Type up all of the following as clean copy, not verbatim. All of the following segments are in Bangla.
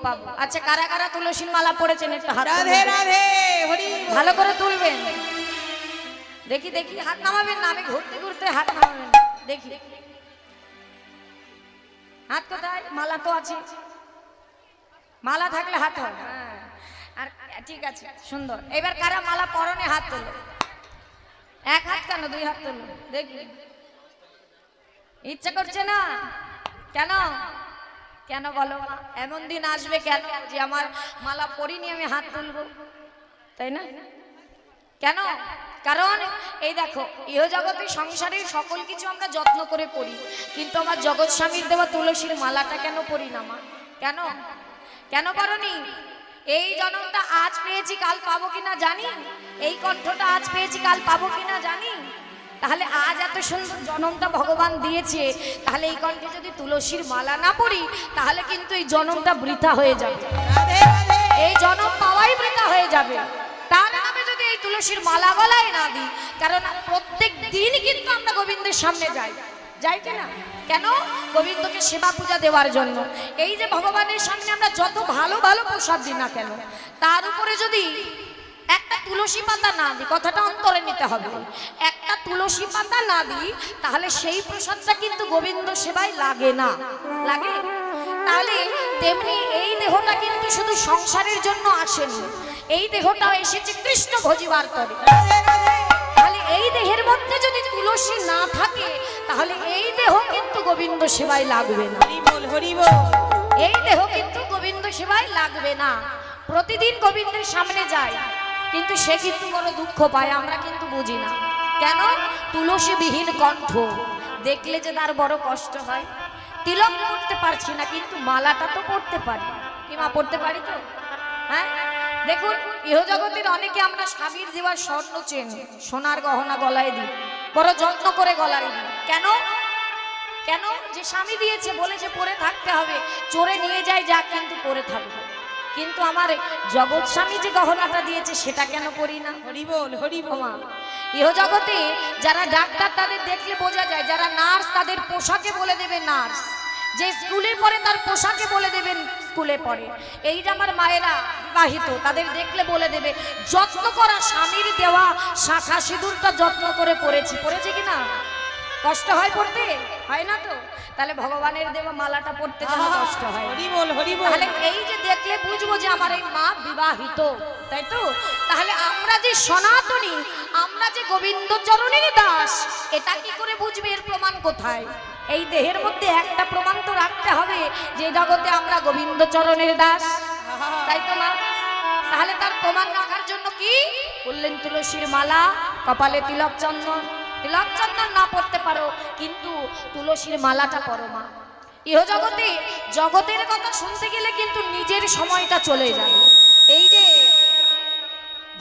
পাবো। আচ্ছা, কারা কারা তুলসীর মালা পড়েছেন একটু হাত রাধে রাধে হরি বল। ভালো করে তুলবেন। দেখি দেখি, হাত নামাবেন না, আমি ঘুরতে ঘুরতে হাত নামাবেন না। দেখি হাত কোথায়? মালা তো আছে, মালা থাকলে হাত হয়। হ্যাঁ, আর ঠিক আছে, সুন্দর। এবার কারা মালা পরনে হাত তোলো। এক হাত কেন, দুই হাত তোলো দেখি। ইচ্ছা করছে না কেন? কেন বলো মা? এমন দিন আসবে কেন যে আমার মালা পরিনি আমি হাত তুলবো, তাই না? কেন? কারণ এই দেখো, ইহজগতে সংসারের সকল কিছু আমরা যত্ন করে পড়ি, কিন্তু আমার জগৎ স্বামীর দেওয়া তুলসীর মালাটা কেন পড়ি না মা? কেন? কেন পারোনি? এই জন্মটা আজ পেয়েছি, কাল পাবো কিনা জানি, এই কণ্ঠটা আজ পেয়েছি, কাল পাবো কিনা জানি। তাহলে আজ এত সুন্দর জন্মটা ভগবান দিয়েছে, তাহলে এই কণ্ঠে যদি তুলসীর মালা না পড়ি, তাহলে কিন্তু এই জন্মটা বৃথা হয়ে যাবে, রাধে রাধে এই জন্ম পাওয়াই বৃথা হয়ে যাবে। তার নামে যদি এই তুলসীর মালা গলায় না দিই, কারণ প্রত্যেক দিন কিন্তু আমরা গোবিন্দের সামনে যাই, যাই কিনা? কেন? গোবিন্দকে সেবা পূজা দেওয়ার জন্য। এই যে ভগবানের সামনে আমরা যত ভালো ভালো প্রসাদ দিই না কেন, তার উপরে যদি একটা তুলসী পাতা না দিই, কথাটা অন্তরে নিতে হবে, একটা তুলসী পাতা না দিই, তাহলে সেই প্রসাদটা কিন্তু গোবিন্দ সেবায় লাগে না। লাগে? তাহলে তেমনি এই দেহটা কিন্তু শুধু সংসারের জন্য আসেনি, এই দেহটাও এসেছে কৃষ্ণ ভজিবার তরে। তাহলে এই দেহের মধ্যে যদি তুলসী না থাকে, তাহলে এই দেহ কিন্তু গোবিন্দ সেবায় লাগবে না। হরি বল হরি বল। এই দেহ কিন্তু গোবিন্দ সেবায় লাগবে না। প্রতিদিন গোবিন্দের সামনে যায়, কিন্তু সে কিন্তু বড় দুঃখ পায়, আমরা কিন্তু বুঝি না কেন? তুলসীবিহীন কণ্ঠ দেখলে যে তার বড় কষ্ট হয়। তিলক পড়তে পারছি না, কিন্তু মালাটা তো পড়তে পারি। কি মা, পড়তে পারি তো? হ্যাঁ, দেখুন ইহজগতের অনেকে আমরা স্বামীর দেওয়া স্বর্ণ চেন, সোনার গহনা গলায় দিই, বড় যত্ন করে গলায় দিই। কেন? কেন? যে স্বামী দিয়েছে, বলেছে পরে থাকতে হবে, চোরে নিয়ে যায় যা, কিন্তু পরে থাকবে। কিন্তু আমার জগৎ স্বামী যে গহনাটা দিয়েছে সেটা কেন করি না? হরি বল হরি বল। মা, ইহজগতে যারা ডাক্তার তাদের দেখলে বোঝা যায়, যারা নার্স তাদের পোশাকে বলে দেবে নার্স, যে স্কুলে পড়ে তার পোশাকে বলে দেবেন স্কুলে পড়ে। এই যে আমার মায়েরা বিবাহিত, তাদের দেখলে বলে দেবে যত্ন করা স্বামীর দেওয়া শাখা সিঁদুরটা যত্ন করে পড়েছি। পড়েছে কিনা? কষ্ট হয় পড়তে? হয় না তো? তাহলে ভগবানের দেওয়া মালাটা পড়তে কেন কষ্ট হয়? হরি বল হরি বল। তাহলে এই যে দেখলে বুঝবো যে আমার এই মা বিবাহিত, তাই তো? তাহলে আমরা যে সনাতনী, আমরা যে গোবিন্দ চরণের দাস, এটা কি করে বুঝবে? এর প্রমাণ কোথায়? এই দেহের মধ্যে একটা প্রমাণ তো রাখতে হবে যে জগতে আমরা গোবিন্দ চরণের দাস, তাই তো মা? তাহলে তার প্রমাণ রাখার জন্য কি বললেন? তুলসীর মালা, কপালে তিলক চন্দন। তিলক চন্দন না পড়তে পারো, কিন্তু তুলসীর মালাটা পরো মা। ইহজগতে জগতের কথা শুনতে গেলে কিন্তু নিজের সময়টা চলে যাবে। এই যে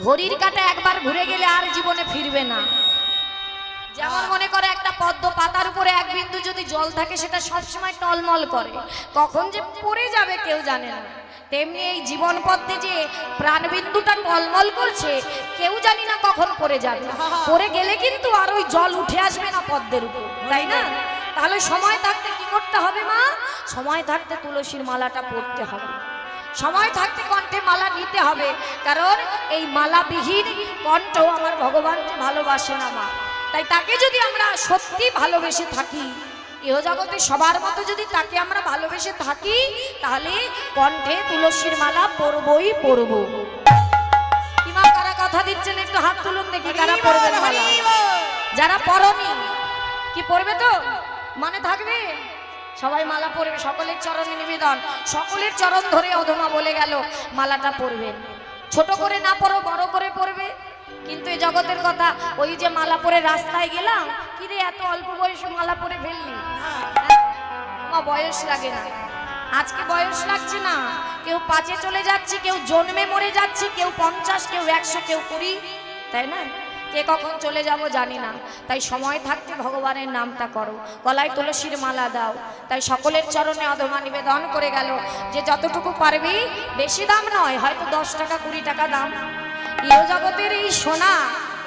ঘড়ির কাঁটা একবার ঘুরে গেলে আর জীবনে ফিরবে না। যেমন মনে করে একটা পদ্ম পাতার উপরে এক বিন্দু যদি জল থাকে, সেটা সবসময় টলমল করে, কখন যে পড়ে যাবে কেউ জানে না। তেমনি এই জীবন পথে যে প্রাণবিন্দুটা টলমল করছে, কেউ জানি না কখন পড়ে যাবে। পড়ে গেলে কিন্তু আর ওই জল উঠে আসবে না পদ্মের উপর, তাই না? তাহলে সময় থাকতে কি করতে হবে মা? সময় থাকতে তুলসীর মালাটা পড়তে হবে, সময় থাকতে কণ্ঠে মালা নিতে হবে। কারণ এই মালাবিহীন কণ্ঠ আমার ভগবান ভালোবাসে না মা। তাই তাকে যদি আমরা সত্যি ভালোবেসে থাকি, ইহজগতে সবার মতো যদি তাকে আমরা ভালোবেসে থাকি, তাহলে কণ্ঠে তুলসীর মালা পরবই পরব। কি মা, কারা কথা দিচ্ছেন একটু হাত তুলুন দেখি, কারা পরবেন মালা? যারা পরনি কি পরবে তো? মানে থাকবে সবাই মালা পরবে, সকলের চরণে নিবেদন, সকলের চরণ ধরে অধমা বলে গেল মালাটা পরবেন। ছোট করে না পড়ো, বড় করে পড়বে। কিন্তু এই জগতের কথা, ওই যে মালা পরে রাস্তায় গেলাম, কি রে এত অল্প বয়সে মালা পরে ফেললি? মা, বয়স লাগে না, আজকে বয়স লাগছে না। কেউ 5-এ চলে যাচ্ছে, কেউ জন্মে মরে যাচ্ছে, কেউ 50, কেউ 100, কেউ 20, তাই না? কে কখন চলে যাব জানি না। তাই সময় থাকতে ভগবানের নামটা করো, গলায় তুলসীর মালা দাও। তাই সকলের চরণে অধমা নিবেদন করে গেল যে যতটুকু পারবি, বেশি দাম নয়, হয়তো 10 টাকা 20 টাকা দাম। ইহজগতের এই সোনা,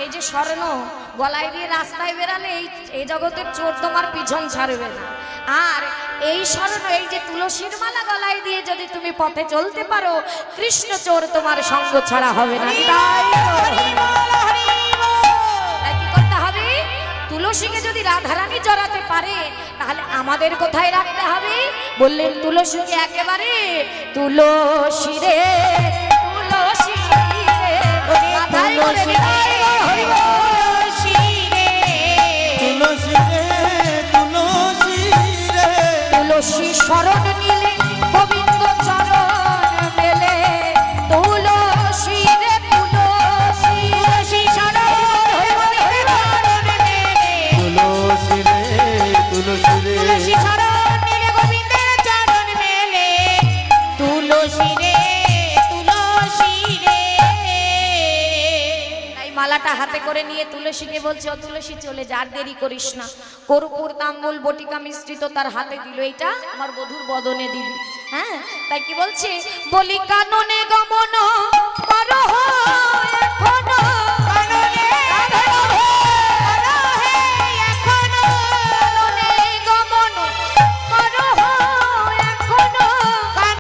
এই যে স্বর্ণ গলায় দিয়ে রাস্তায় বেরালে এই জগতের চোর তোমার পিছন ছাড়বে না। আর এই স্মরণ, এই যে তুলসীর মালা গলায় দিয়ে যদি তুমি পথে চলতে পারো, কৃষ্ণচোর তোমার সঙ্গ ছাড়া হবে না। তাই তাই কি করতে হবে? তুলসীকে যদি রাধারানী জড়াতে পারে, তাহলে আমাদের কোথায় রাখতে হবে? বললেন তুলসীকে একেবারে তুলসী রে, তুলসী রে, মাথায় করে দিতে হবে। তুলসী শরণ নিলে গোবিন্দ চরণ মেলে, তুলসী রে তুলসী, তুলসী শরণ মেলে, তুলসী শরণ নিলে গোবিন্দের চরণ মেলে, তুলসী রে তুলসী রে। তাই মালাটা হাতে করে নিয়ে তুলসীকে বলছে, ও তুলসী চলে যা, আর দেরি করিস না। কর্পূর তাম্বুল বটিকা মিশ্রিত তার হাতে দিল, এইটা আমার বধূর বদনে দিবি। হ্যাঁ, তাই কি বলছে? বলি কাননে গমন করহ